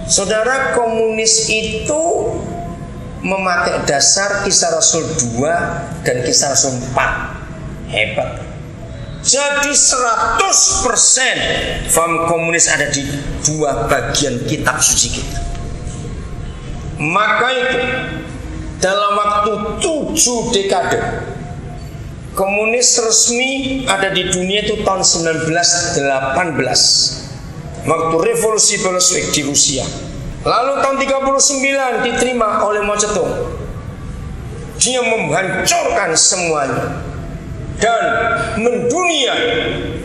Saudara, komunis itu memakai dasar Kisah Rasul 2 dan Kisah Rasul 4. Hebat. Jadi 100% faham komunis ada di dua bagian kitab suci kita. Maka itu dalam waktu 7 dekade komunis resmi ada di dunia itu tahun 1918, waktu revolusi Bolshevik di Rusia. Lalu tahun 39 diterima oleh Mao Zedong. Dia menghancurkan semuanya dan mendunia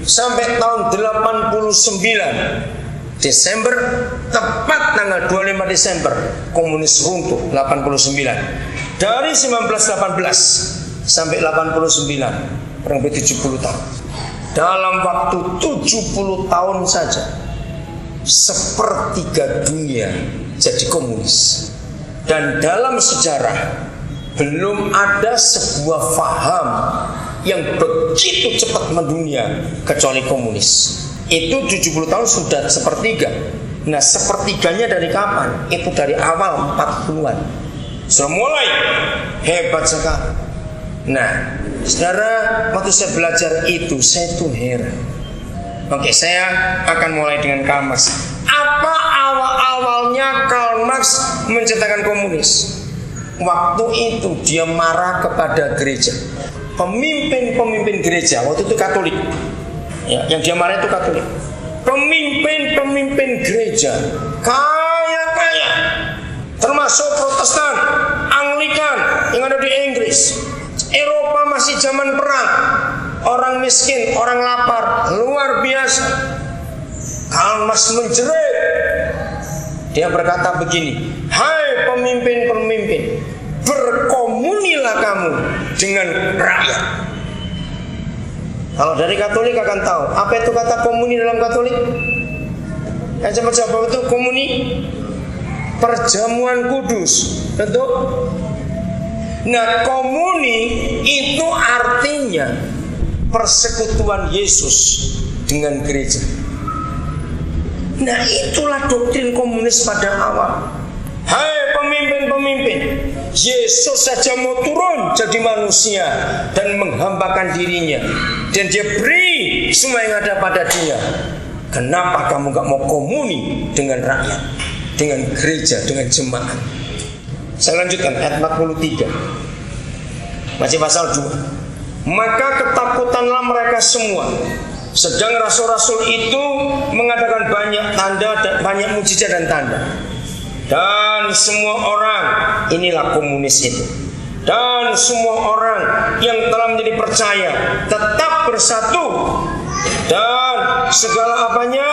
sampai tahun 89 Desember, tepat tanggal 25 Desember komunis runtuh 89. Dari 1918 sampai 89, kurang lebih 70 tahun. Dalam waktu 70 tahun saja, sepertiga dunia jadi komunis. Dan dalam sejarah belum ada sebuah faham yang begitu cepat mendunia kecuali komunis. Itu 70 tahun sudah sepertiga. Nah, sepertiganya dari kapan? Itu dari awal 40-an. Sudah mulai hebat sekali. Nah, saudara, waktu saya belajar itu, saya tuh heran. Oke, saya akan mulai dengan Karl Marx. Apa awal-awalnya Karl Marx menciptakan komunis? Waktu itu dia marah kepada gereja. Pemimpin-pemimpin gereja waktu itu Katolik. Ya, yang dia marah itu Katolik. Pemimpin-pemimpin gereja kaya-kaya, termasuk Protestan, Anglikan yang ada di Inggris. Eropa masih zaman perang, orang miskin, orang lapar, luar biasa. Karl Marx menjerit. Dia berkata begini, hai pemimpin-pemimpin, berkomunilah kamu dengan rakyat. Kalau dari Katolik akan tahu apa itu kata komuni dalam Katolik. Yang coba-coba itu komuni, perjamuan kudus, betul? Nah, komuni itu artinya persekutuan Yesus dengan gereja. Nah, itulah doktrin komunis pada awal. Hai pemimpin-pemimpin, Yesus saja mau turun jadi manusia dan menghambakan dirinya, dan dia beri semua yang ada pada dia. Kenapa kamu gak mau komuni dengan rakyat, dengan gereja, dengan jemaat? Saya lanjutkan ayat 43, masih pasal 2. Maka ketakutanlah mereka semua. Sedang rasul-rasul itu mengadakan banyak tanda dan banyak mujizat dan tanda. Dan semua orang, inilah komunis itu, dan semua orang yang telah menjadi percaya tetap bersatu, dan segala apanya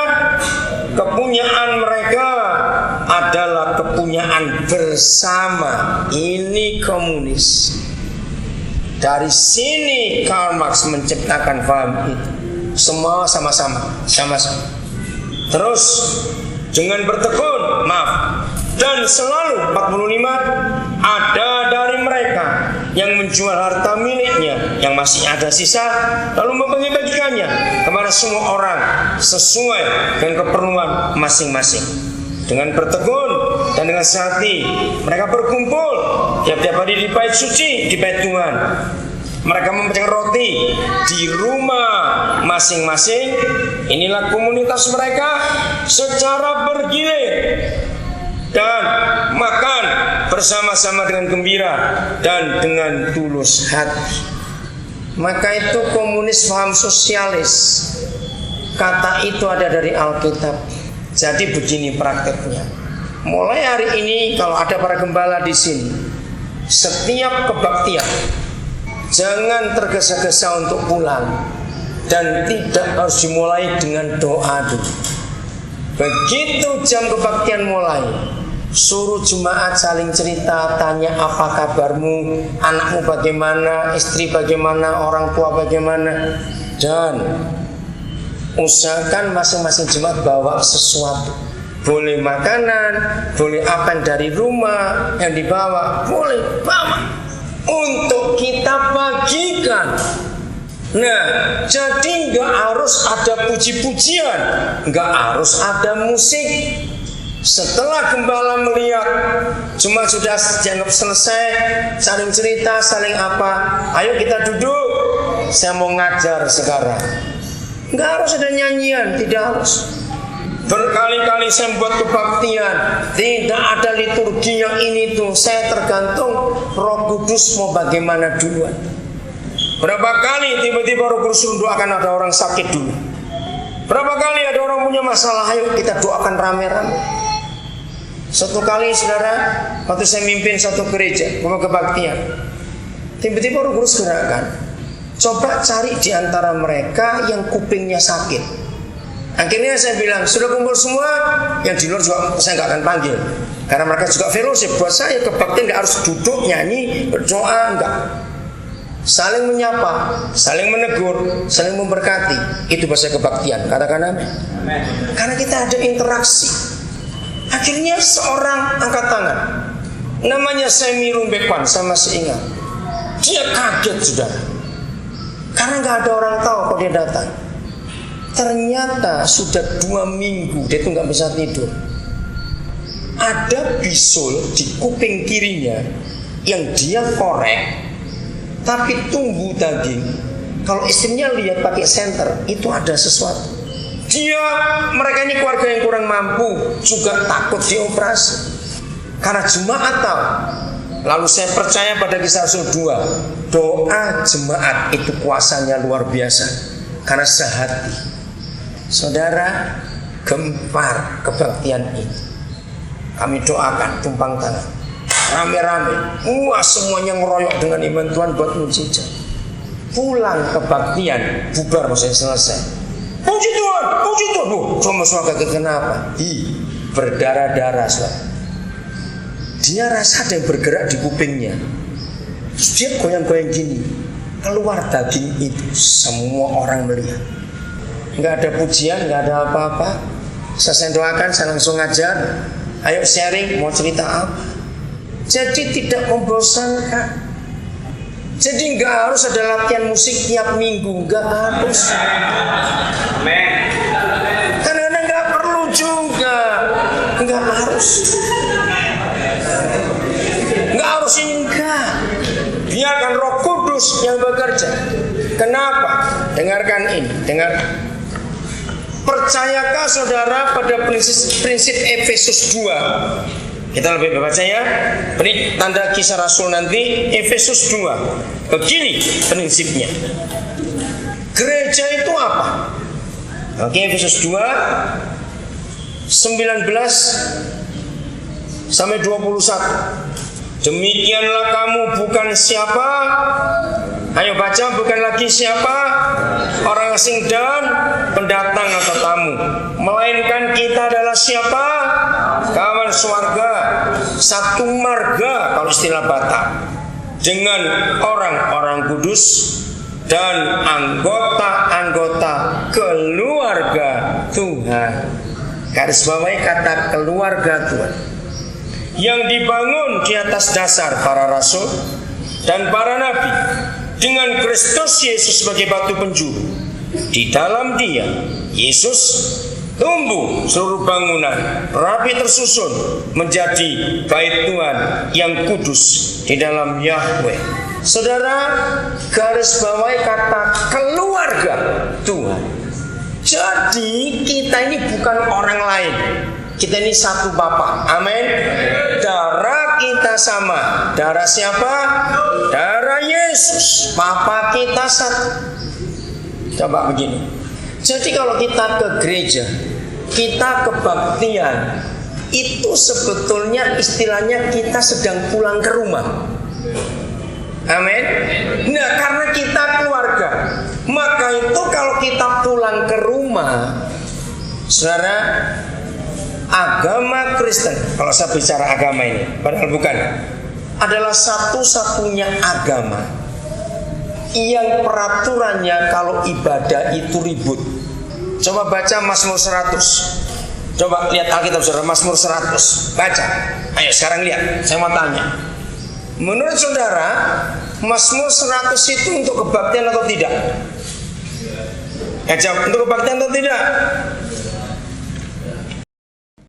kepunyaan mereka adalah kepunyaan bersama. Ini komunis. Dari sini Karl Marx menciptakan paham itu. Semua sama-sama. Terus dengan bertekun, dan selalu 45 ada dari mereka yang menjual harta miliknya yang masih ada sisa, lalu membagi-bagikannya kepada semua orang sesuai dengan keperluan masing-masing. Dengan bertekun dan dengan sehati mereka berkumpul tiap-tiap hari di bait suci, di bait Tuhan. Mereka memecahkan roti di rumah masing-masing. Inilah komunitas mereka secara bergilir, dan makan bersama-sama dengan gembira dan dengan tulus hati. Maka itu komunis paham sosialis. Kata itu ada dari Alkitab. Jadi begini prakteknya. Mulai hari ini kalau ada para gembala di sini, setiap kebaktian jangan tergesa-gesa untuk pulang, dan tidak harus dimulai dengan doa dulu. Begitu jam kebaktian mulai, suruh jemaat saling cerita, tanya apa kabarmu, anakmu bagaimana, istri bagaimana, orang tua bagaimana, dan usahakan masing-masing jemaat bawa sesuatu. Boleh makanan, boleh apa yang dari rumah yang dibawa, boleh bawa untuk kita bagikan. Nah, jadi nggak harus ada puji-pujian, nggak harus ada musik, Setelah gembala melihat cuma sudah dianggap selesai, saling cerita, saling apa, ayo kita duduk, saya mau ngajar sekarang. Nggak harus ada nyanyian, tidak harus. Berkali-kali saya buat kebaktian, tidak ada liturgi yang ini tuh. Saya tergantung Roh Kudus mau bagaimana duluan. Berapa kali tiba-tiba Roh Kudus doakan ada orang sakit dulu. Berapa kali ada orang punya masalah, ayo kita doakan rame-rame. Satu kali saudara, waktu saya mimpin satu gereja, kebaktian, tiba-tiba Roh Kudus gerakan, coba cari di antara mereka yang kupingnya sakit. Akhirnya saya bilang, sudah kumpul semua, yang di luar juga saya nggak akan panggil, karena mereka juga fellowship. Buat saya kebaktian nggak harus duduk nyanyi berdoa, enggak. Saling menyapa, saling menegur, saling memberkati, itu bahasa kebaktian. Katakan amin. Karena kita ada interaksi. Akhirnya seorang angkat tangan, namanya Semi Rumbekwan, saya masih ingat. Dia kaget saudara, karena gak ada orang tahu kok dia datang. Ternyata sudah 2 minggu dia tuh gak bisa tidur. Ada bisul di kuping kirinya yang dia korek, tapi tumbuh daging. Kalau istrinya lihat pakai senter, itu ada sesuatu. Mereka ini keluarga yang kurang mampu, juga takut dioperasi. Karena jemaat tahu. Lalu saya percaya pada Kisah Rasul 2, doa jemaat itu kuasanya luar biasa. Karena sehati. Saudara, gempar kebaktian itu. Kami doakan tumpang tangan, rame-rame. Semuanya ngeroyok dengan iman Tuhan buat mujizat. Pulang kebaktian, bubar maksudnya selesai. Puji Tuhan, puji Tuhan. Cuma suara kenapa? Berdarah-darah saudara. Dia rasa ada yang bergerak di kupingnya. Terus dia goyang-goyang gini. Keluar daging itu. Semua orang melihat. Nggak ada pujian, nggak ada apa-apa. Saya doakan, saya langsung ngajar. Ayo sharing, mau cerita apa? Jadi tidak membosankan. Jadi nggak harus ada latihan musik tiap minggu, nggak harus. Kadang-kadang nggak perlu juga, nggak harus. Nggak harus ini enggak. Biarkan Roh Kudus yang bekerja. Kenapa? Dengarkan ini, dengarkan. Percayakah saudara pada prinsip Efesus 2? Kita lebih baca ya. Beri tanda Kisah Rasul nanti Efesus 2. Begini prinsipnya. Gereja itu apa? Oke, Efesus 2 19 sampai 21. Demikianlah kamu bukan siapa. Ayo baca, bukan lagi siapa, orang asing dan pendatang atau tamu, melainkan kita adalah siapa? Kawan swarga, satu marga kalau istilah Batak, dengan orang-orang kudus dan anggota-anggota keluarga Tuhan. Garis bawahi kata keluarga Tuhan, yang dibangun di atas dasar para rasul dan para nabi, dengan Kristus Yesus sebagai batu penjuru. Di dalam Dia, Yesus, tumbuh seluruh bangunan rapi tersusun menjadi bait Tuhan yang kudus di dalam Yahweh. Saudara, garis bawahi kata keluarga Tuhan. Jadi kita ini bukan orang lain. Kita ini satu Bapa. Amin. Darah kita sama. Darah siapa? Darah Yesus. Papa kita satu. Coba begini. Jadi kalau kita ke gereja, kita kebaktian, itu sebetulnya istilahnya kita sedang pulang ke rumah. Amin. Nah, karena kita keluarga, maka itu kalau kita pulang ke rumah, saudara, agama Kristen, kalau saya bicara agama ini, padahal bukan, adalah satu-satunya agama yang peraturannya kalau ibadah itu ribut. Coba baca Mazmur 100. Coba lihat Alkitab saudara, Mazmur 100. Baca. Ayo sekarang lihat, saya mau tanya. Menurut saudara, Mazmur 100 itu untuk kebaktian atau tidak? Jawab, untuk kebaktian atau tidak?